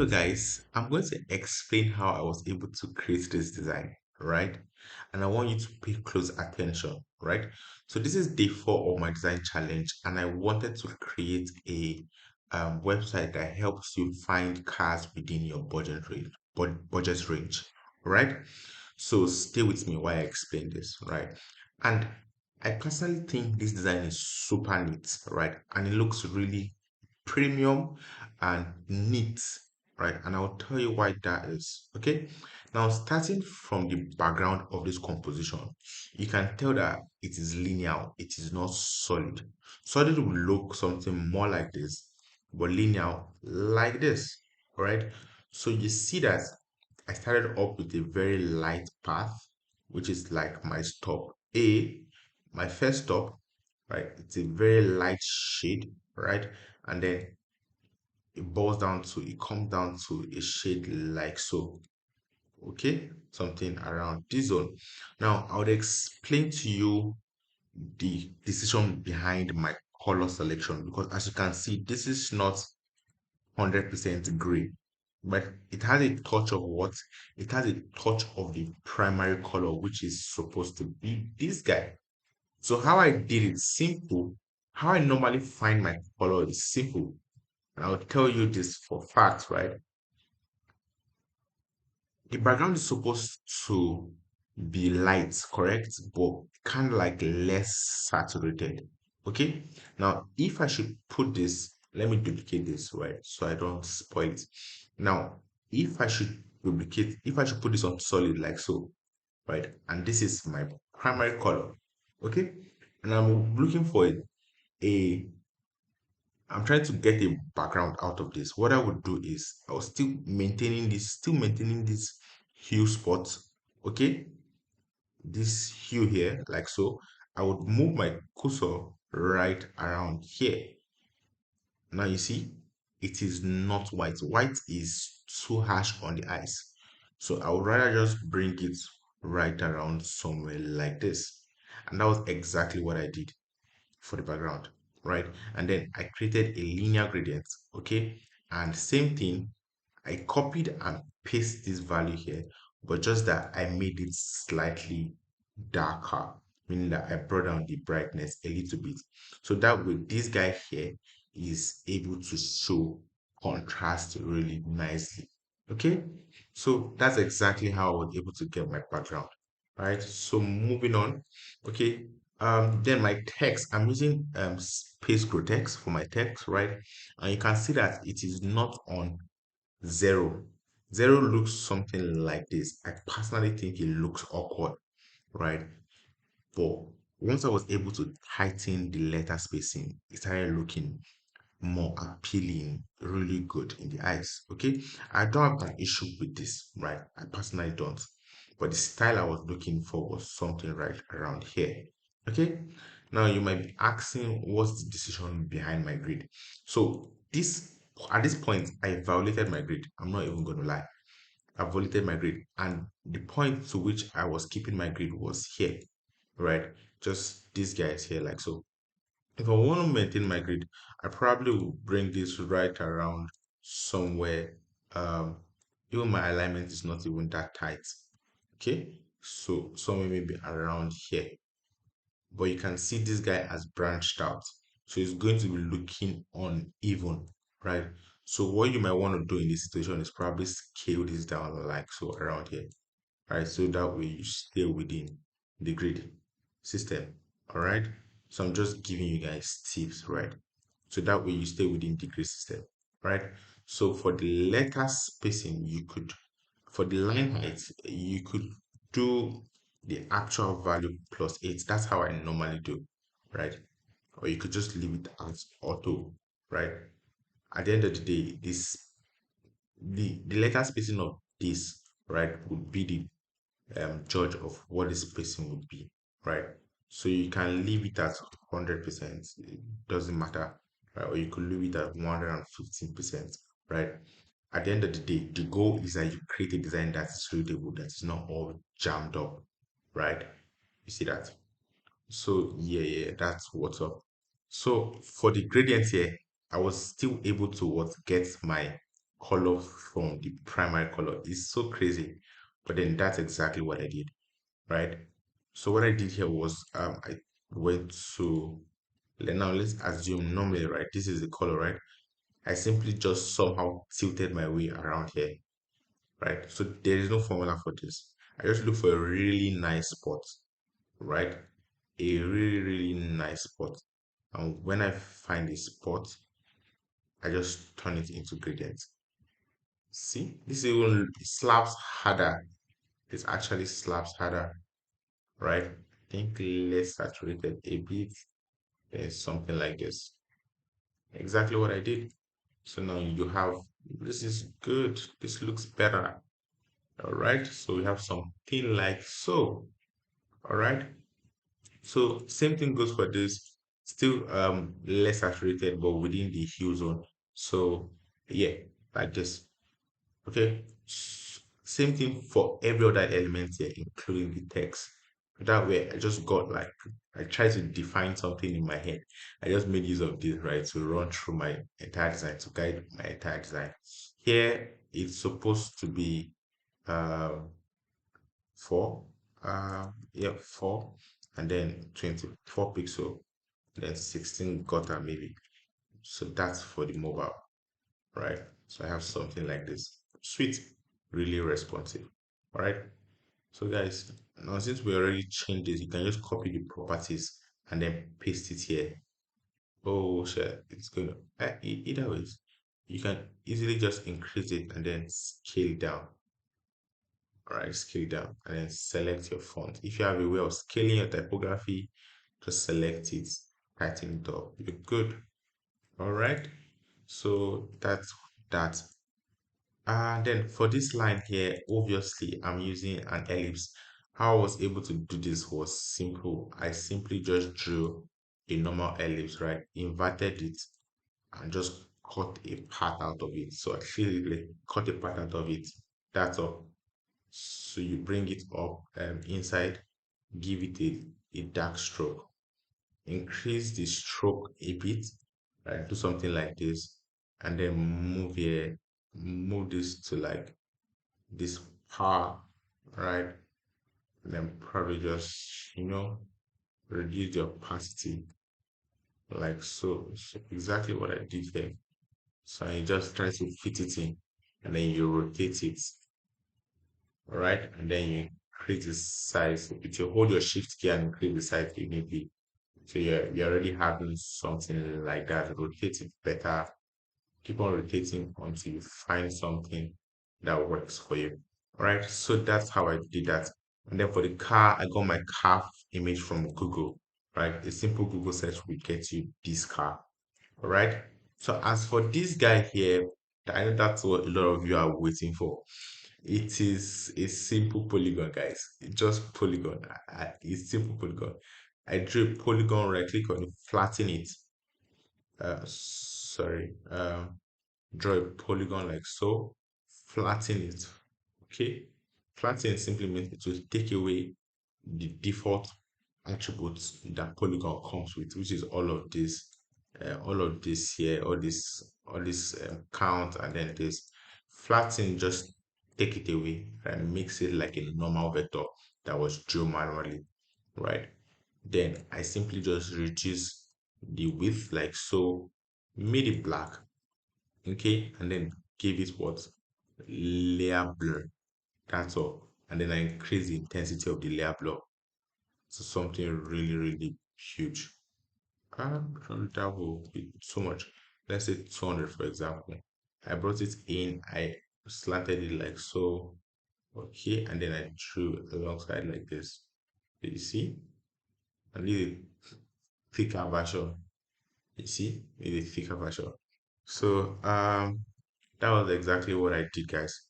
Hello guys, I'm going to explain how I was able to create this design, right? And I want you to pay close attention, right? So this is day 4 of my design challenge, and I wanted to create a website that helps you find cars within your budget range, right? So stay with me while I explain this, right? And I personally think this design is super neat, right? And it looks really premium and neat, right? And I'll tell you why that is. Okay. Now, starting from the background of this composition, you can tell that it is linear, it is not solid. Solid will look something more like this, but linear like this, right? So you see that I started up with a very light path, which is like my stop A, my first stop, right? It's a very light shade, right? And then it comes down to a shade like so. Okay, something around this zone. Now I would explain to you the decision behind my color selection, because as you can see, this is not 100% gray, but it has a touch of what? It has a touch of the primary color, which is supposed to be this guy. So how I did it simple. How I normally find my color is simple. And I'll tell you this for fact, right? The background is supposed to be light, correct? But kind of like less saturated. Okay. Now, if I should put this, let me duplicate this, right? So I don't spoil it. Now, if I should put this on solid like so, right? And this is my primary color. Okay. And I'm looking for a I'm trying to get a background out of this. What I would do is I was still maintaining this hue spot. Okay, this hue here, like so. I would move my cursor right around here. Now you see, it is not white. White is too harsh on the eyes. So I would rather just bring it right around somewhere like this. And that was exactly what I did for the background, right? And then I created a linear gradient, okay? And same thing, I copied and pasted this value here, but just that I made it slightly darker, meaning that I brought down the brightness a little bit. So that way, this guy here is able to show contrast really nicely. Okay, so that's exactly how I was able to get my background. Right, so moving on. Okay, then my text, I'm using Space Grow text for my text, right? And you can see that it is not on zero. Zero looks something like this. I personally think it looks awkward, right? But once I was able to tighten the letter spacing, it started looking more appealing, really good in the eyes. Okay, I don't have an issue with this, right? I personally don't. But the style I was looking for was something right around here. Okay, now you might be asking, what's the decision behind my grid? So this at this point, I violated my grid. I'm not even going to lie. I violated my grid, and the point to which I was keeping my grid was here, right? Just these guys here, like so. If I want to maintain my grid, I probably will bring this right around somewhere. Um, Even my alignment is not even that tight. Okay, so somewhere maybe around here. But you can see this guy has branched out, so it's going to be looking uneven, right? So what you might want to do in this situation is probably scale this down like so around here, right? So that way you stay within the grid system. All right. So I'm just giving you guys tips, right? So that way you stay within the grid system, right? So for the letter spacing, for the line height, you could do the actual value plus 8. That's how I normally do, right? Or you could just leave it as auto, right? At the end of the day, the letter spacing of this, right, would be the judge of what the spacing would be, right? So you can leave it at 100%, it doesn't matter, right? Or you could leave it at 115%, right? At the end of the day, the goal is that you create a design that is readable, that is not all jammed up, right? You see that? So yeah, that's what's up. So for the gradient here, I was still able to what get my color from the primary color. It's so crazy. But then that's exactly what I did, right? So what I did here was I went to now let's assume normally, right? This is the color, right? I simply just somehow tilted my way around here, right? So there is no formula for this. I just look for a really nice spot, right? A really, really nice spot. And when I find a spot, I just turn it into gradient. See, this even slaps harder. This actually slaps harder, right? I think less saturated a bit. There's something like this. Exactly what I did. So now you have, this is good. This looks better. All right. So we have something like so. All right. So same thing goes for this. Still less saturated, but within the hue zone. So yeah, like this. Okay. Same thing for every other element here, including the text. That way, I just got like, I tried to define something in my head. I just made use of this, right, to run through my entire design, to guide my entire design. Here, it's supposed to be um, 4, yeah, 4, and then 24 pixel, then 16 gutter maybe. So that's for the mobile, right? So I have something like this. Sweet, really responsive. All right. So guys, now since we already changed this, you can just copy the properties and then paste it here. Oh shit, it's gonna either ways. You can easily just increase it and then scale it down. All right, scale it down and then select your font. If you have a way of scaling your typography, just select it, tighten it up. You're good. All right. So that's that. And then for this line here, obviously I'm using an ellipse. How I was able to do this was simple. I simply just drew a normal ellipse, right? Inverted it and just cut a part out of it. So I clearly cut a part out of it. That's all. So you bring it up inside, give it a dark stroke, increase the stroke a bit, right? Do something like this, and then move here, move this to like this power, right? And then probably just, reduce the opacity like so. So exactly what I did here. So I just try to fit it in and then you rotate it, all right? And then you increase the size. If you hold your shift key and increase the size you need be. So you're already having something like that. Rotate it better. Keep on rotating until you find something that works for you. Right, so that's how I did that. And then for the car, I got my car image from Google. Right, a simple Google search will get you this car. All right. So as for this guy here, I know that's what a lot of you are waiting for. It is a simple polygon, guys. It's just polygon. It's simple polygon. I drew a polygon, right click on it, flatten it. Sorry. Draw a polygon like so, flatten it. Okay, flatten simply means it will take away the default attributes that polygon comes with, which is all of this here, all this count, and then this flatten just take it away and makes it like a normal vector that was drawn manually, right? Then I simply just reduce the width like so, made it black, okay, and then give it what layer blur, that's all. And then I increase the intensity of the layer blur to something really, really huge. That will be so much. Let's say 200, for example. I brought it in, I slanted it like so, okay, and then I drew alongside like this. Do you see? I need a thicker version. You see? Need a thicker version. So that was exactly what I did, guys.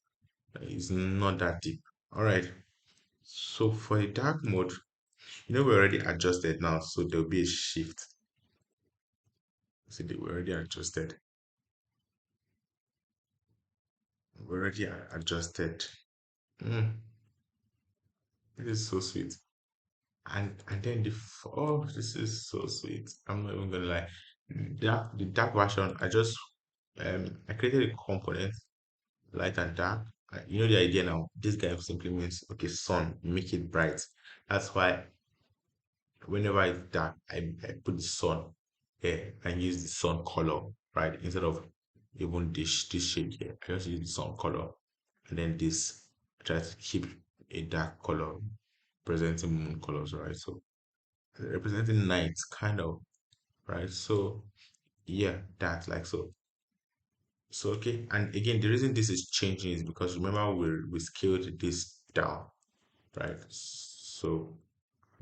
It's not that deep. All right. So for the dark mode, we already adjusted now, so there'll be a shift. See, we already adjusted. We already adjusted. Mm, this is so sweet. And then oh, this is so sweet. I'm not even gonna lie. The dark version, I created a component. light and dark. You know the idea now. This guy simply means okay, sun, make it bright. That's why whenever it's dark, I put the sun here and use the sun color, right? Instead of even this shade here, I just use the sun color. And then this, I try to keep a dark color, presenting moon colors, right? So representing night, kind of, right? So yeah, that's like so. So okay, and again, the reason this is changing is because remember we scaled this down, right? So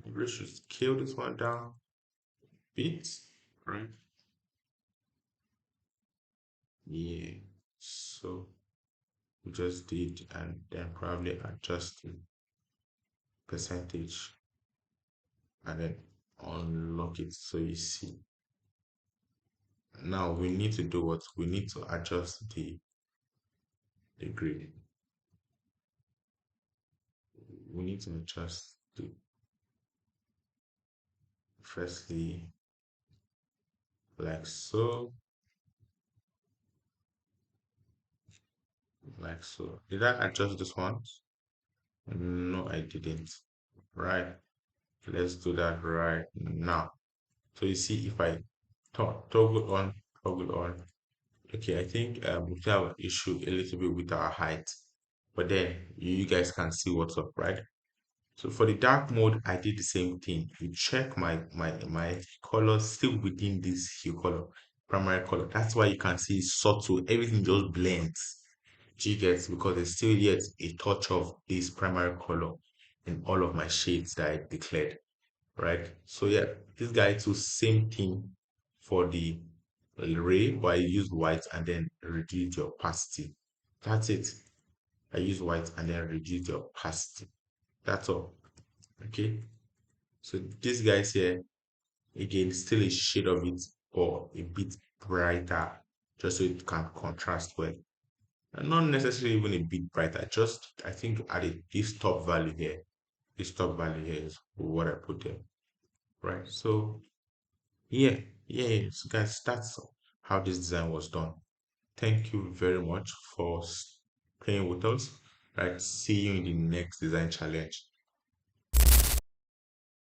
we should scale this one down a bit, right? Yeah. So we just did, and then probably adjust the percentage, and then unlock it so you see. Now we need to do what we need to adjust the grid. We need to adjust the firstly like so, like so. Did I adjust this one? No, I didn't. Right. Let's do that right now. So you see if I toggle on. Okay, I think we still have an issue a little bit with our height, but then you guys can see what's up, right? So for the dark mode, I did the same thing. You check my colors still within this hue color, primary color. That's why you can see it's subtle. Everything just blends. Do you get? Because there's still yet a touch of this primary color in all of my shades that I declared, right? So yeah, this guy too, same thing for the ray, but I use white and then reduce the opacity. That's it. I use white and then reduce the opacity. That's all. Okay. So this guys here, again, still a shade of it or a bit brighter, just so it can contrast well. And not necessarily even a bit brighter, just I think at this top value here, this top value here is what I put there. Right. So yeah, yeah. So guys, that's how this design was done. Thank you very much for playing with us. Right. See you in the next design challenge.